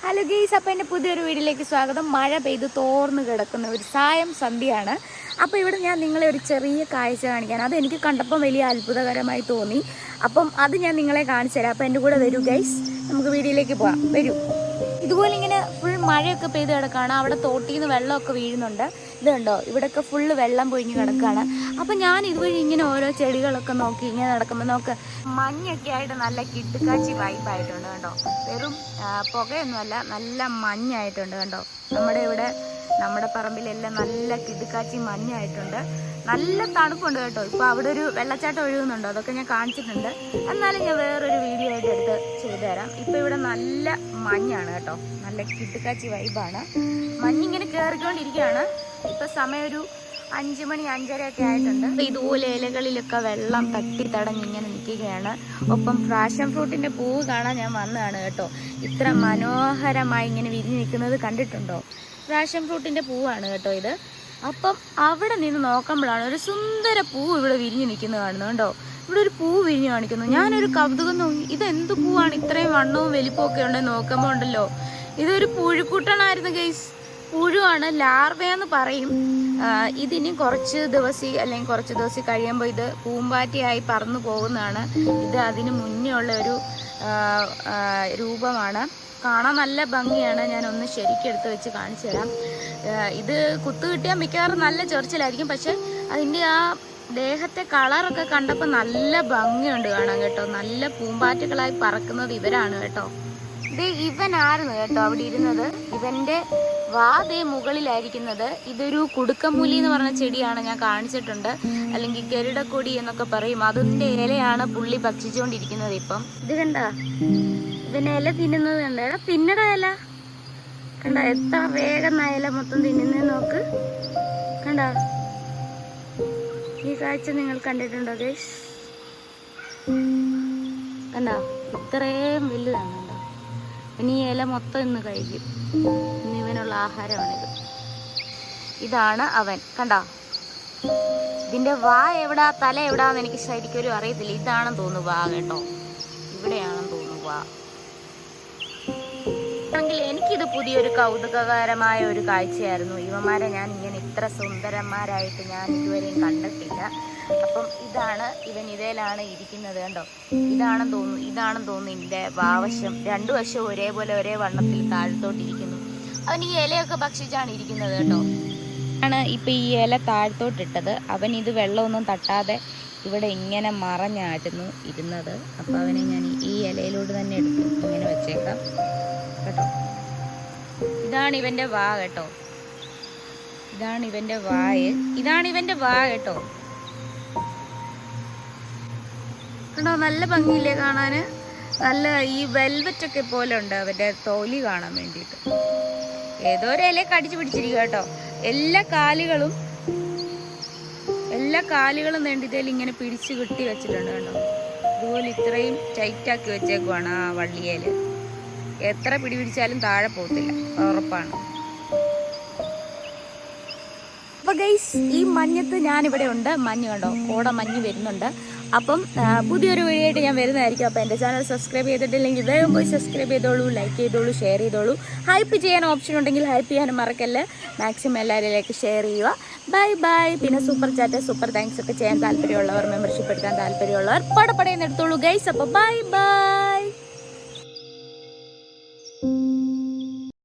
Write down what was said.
Hello guys, അപ്പോൾ എൻ്റെ പുതിയൊരു വീഡിയോയിലേക്ക് സ്വാഗതം. മഴ പെയ്ത് തോർന്ന് കിടക്കുന്ന ഒരു സായം സന്ധ്യയാണ്. അപ്പോൾ ഇവിടെ ഞാൻ നിങ്ങളെ ഒരു ചെറിയ കാഴ്ച കാണിക്കാൻ, അതെനിക്ക് കണ്ടപ്പം വലിയ അത്ഭുതകരമായി തോന്നി. അപ്പം അത് ഞാൻ നിങ്ങളെ കാണിച്ചു തരാം. അപ്പോൾ എൻ്റെ കൂടെ വരൂ ഗെയ്സ്, നമുക്ക് വീഡിയോയിലേക്ക് പോകാം. വരൂ. ഇതുപോലെ ഇങ്ങനെ ഫുൾ മഴയൊക്കെ പെയ്ത് കിടക്കുകയാണ്. അവിടെ തോട്ടിൽ നിന്ന് വെള്ളമൊക്കെ വീഴുന്നുണ്ട്. ഇത് കണ്ടോ, ഇവിടെയൊക്കെ ഫുള്ള് വെള്ളം പൊഴിഞ്ഞ് കിടക്കുകയാണ്. അപ്പം ഞാൻ ഇതുവഴി ഇങ്ങനെ ഓരോ ചെടികളൊക്കെ നോക്കി ഇങ്ങനെ നടക്കുമ്പോൾ നോക്ക്, മഞ്ഞൊക്കെ ആയിട്ട് നല്ല കിട്ടുകാച്ചി വൈബായിട്ടുണ്ട് കേട്ടോ. വെറും പുകയൊന്നുമല്ല, നല്ല മഞ്ഞായിട്ടുണ്ട് കണ്ടോ. നമ്മുടെ പറമ്പിലെല്ലാം നല്ല കിടുക്കാച്ചി മഞ്ഞായിട്ടുണ്ട്. നല്ല തണുപ്പുണ്ട് കേട്ടോ. ഇപ്പോൾ അവിടെ ഒരു വെള്ളച്ചാട്ടം ഒഴുകുന്നുണ്ടോ, അതൊക്കെ ഞാൻ കാണിച്ചിട്ടുണ്ട്. എന്നാലും ഞാൻ വേറൊരു വീഡിയോ ആയിട്ട് എടുത്ത് ചെയ്തു തരാം. ഇപ്പോൾ ഇവിടെ നല്ല മഞ്ഞാണ് കേട്ടോ, നല്ല കിടുക്കാച്ചി വൈബാണ്. മഞ്ഞിങ്ങനെ കയറിക്കൊണ്ടിരിക്കുകയാണ്. ഇപ്പം സമയം ഒരു 5 മണി 5:30 ഒക്കെ ആയിട്ടുണ്ട്. അപ്പം ഇതുപോലെ ഇലകളിലൊക്കെ വെള്ളം തട്ടി തടഞ്ഞ് ഇങ്ങനെ നിൽക്കുകയാണ്. ഒപ്പം പാഷൻ ഫ്രൂട്ടിൻ്റെ പൂവ് കാണാൻ ഞാൻ വന്നതാണ് കേട്ടോ. ഇത്ര മനോഹരമായി ഇങ്ങനെ വിരിഞ്ഞ് നിൽക്കുന്നത് കണ്ടിട്ടുണ്ടോ? പാഷൻ ഫ്രൂട്ടിൻ്റെ പൂവാണ് കേട്ടോ ഇത്. അപ്പം അവിടെ നിന്ന് നോക്കുമ്പോഴാണ് ഒരു സുന്ദര പൂവ് ഇവിടെ വിരിഞ്ഞ് നിൽക്കുന്നത് കാണുന്നത് കണ്ടോ. ഇവിടെ ഒരു പൂവ് വിരിഞ്ഞ് കാണിക്കുന്നു. ഞാനൊരു കൗതുകം നോക്കി, ഇതെന്ത് പൂവാണ് ഇത്രയും വണ്ണവും വലിപ്പമൊക്കെ ഉണ്ടെന്ന് നോക്കുമ്പോൾ ഉണ്ടല്ലോ, ഇതൊരു പുഴുക്കുട്ടനായിരുന്നു ഗെയ്സ്. പുഴുവാണ്, ലാർവയെന്ന് പറയും. ഇതിനി കുറച്ച് ദിവസം കഴിയുമ്പോൾ ഇത് പൂമ്പാറ്റയായി പറന്നു പോകുന്നതാണ്. ഇത് അതിന് മുന്നേ ഉള്ള ഒരു രൂപമാണ്. കാണാൻ നല്ല ഭംഗിയാണ്. ഞാനൊന്ന് ശരിക്കും എടുത്ത് വെച്ച് കാണിച്ചു തരാം. ഇത് കുത്തു കിട്ടിയാൽ മിക്കവാറും നല്ല ചൊറിച്ചിലായിരിക്കും. പക്ഷെ അതിൻ്റെ ആ ദേഹത്തെ കളറൊക്കെ കണ്ടപ്പോൾ നല്ല ഭംഗിയുണ്ട് കാണാൻ കേട്ടോ. നല്ല പൂമ്പാറ്റകളായി പറക്കുന്നത് ഇവരാണ് കേട്ടോ. ഇവനായിരുന്നു കേട്ടോ അവിടെ ഇരുന്നത്. ഇവന്റെ വാതേ മുകളിലായിരിക്കുന്നത്. ഇതൊരു കുടുക്കമൂലി എന്ന് പറഞ്ഞ ചെടിയാണ്, ഞാൻ കാണിച്ചിട്ടുണ്ട്. അല്ലെങ്കിൽ ഗരുഡക്കൊടി എന്നൊക്കെ പറയും. അതിന്റെ ഇലയാണ് പുള്ളി ഭക്ഷിച്ചുകൊണ്ടിരിക്കുന്നത് ഇപ്പം. ഇത് കണ്ട, ഇവന്റെ ഇല തിന്നുന്നത് കണ്ട, തിന്നട ഇല കണ്ട, എത്ര വേഗം ഇല മൊത്തം തിന്നുന്നത് നോക്ക്. കണ്ട, ഈ കാഴ്ച നിങ്ങൾ കണ്ടിട്ടുണ്ടോ ഗൈസ്? കണ്ട, ഇത്രയും വലുതാണ്. ഇനി ഈ ഇല മൊത്തം ഇന്ന് കഴിക്കും. ഇന്ന് ഇവനുള്ള ആഹാരമാണിത്. ഇതാണ് അവൻ കണ്ടോ. ഇതിന്റെ വാ എവിടാ, തല എവിടാന്ന് എനിക്ക് ശരിക്കും അറിയത്തില്ല. ഇതാണെന്ന് തോന്നുന്നു വാ കേട്ടോ, ഇവിടെയാണെന്ന് തോന്നുന്നു വാ. ആണെങ്കിൽ എനിക്കിത് പുതിയൊരു കൗതുകകരമായ ഒരു കാഴ്ചയായിരുന്നു. ഇവന്മാരെ ഞാൻ ഇങ്ങനെ ഇത്ര സുന്ദരന്മാരായിട്ട് ഞാൻ ഇതുവരെയും കണ്ടിട്ടില്ല. അപ്പം ഇതാണ് ഇവൻ, ഇതേലാണ് ഇരിക്കുന്നത് കണ്ടോ. ഇതാണെന്ന് തോന്നുന്നു ഇതിൻ്റെ വാവശം. 2 വശവും ഒരേപോലെ ഒരേ വണ്ണത്തിൽ താഴത്തോട്ടിരിക്കുന്നു. അവൻ ഈ ഇലയൊക്കെ ഭക്ഷിച്ചാണ് ഇരിക്കുന്നത് കേട്ടോ. ആണ് ഇപ്പം ഈ ഇല താഴത്തോട്ടിട്ടത്. അവൻ ഇത് വെള്ളമൊന്നും തട്ടാതെ ഇവിടെ ഇങ്ങനെ മറഞ്ഞായിരുന്നു ഇരുന്നത്. അപ്പം അവനെ ഞാൻ ഈ ഇലയിലൂടെ തന്നെ എടുത്തു ഇങ്ങനെ വെച്ചേക്കാം കേട്ടോ. ഇതാണ് ഇവൻ്റെ വാ കേട്ടോ. ഇതാണ് ഇവൻ്റെ വാ കേട്ടോ. കണ്ടോ, നല്ല ഭംഗിയില്ലേ കാണാന്. നല്ല ഈ വെൽവെറ്റ് ഒക്കെ പോലെ ഉണ്ട് അവൻ്റെ തൊലി കാണാൻ വേണ്ടിയിട്ട്. ഏതോ ഒരു ഇല കടിച്ചു പിടിച്ചിരിക്കുക കേട്ടോ. എല്ലാ കാലുകളും വേണ്ടിയതിൽ ഇങ്ങനെ പിടിച്ചു കിട്ടി വെച്ചിട്ടുണ്ട് കേട്ടോ. ഇതുപോലെ ഇത്രയും ടൈറ്റാക്കി വെച്ചേക്കുവാണ് ആ വള്ളിയേല്. എത്ര പിടിച്ചാലും താഴെ പോകത്തില്ല, ഉറപ്പാണ്. അപ്പോൾ ഗൈസ്, ഈ മഞ്ഞത്ത് ഞാനിവിടെ ഉണ്ട്. മഞ്ഞ് കണ്ടോ, കോടമഞ്ഞ് വരുന്നുണ്ട്. അപ്പം പുതിയൊരു വീഡിയോ ആയിട്ട് ഞാൻ വരുന്നതായിരിക്കും. അപ്പോൾ എൻ്റെ ചാനൽ സബ്സ്ക്രൈബ് ചെയ്തിട്ടില്ലെങ്കിൽ വേഗം പോയി സബ്സ്ക്രൈബ് ചെയ്തോളൂ, ലൈക്ക് ചെയ്തോളൂ, ഷെയർ ചെയ്തോളൂ. ഹൈപ്പ് ചെയ്യാൻ ഓപ്ഷൻ ഉണ്ടെങ്കിൽ ഹൈപ്പ് ചെയ്യാനും മറക്കല്ലേ. മാക്സിമം എല്ലാവരിലേക്ക് ഷെയർ ചെയ്യുക. ബൈ. പിന്നെ സൂപ്പർ ചാറ്റ്, സൂപ്പർ താങ്ക്സ് ഒക്കെ ചെയ്യാൻ താല്പര്യമുള്ളവർ, മെമ്പർഷിപ്പ് എടുക്കാൻ താല്പര്യമുള്ളവർ പടപടയെന്ന് എടുത്തോളൂ ഗൈസ്. അപ്പോൾ ബൈ.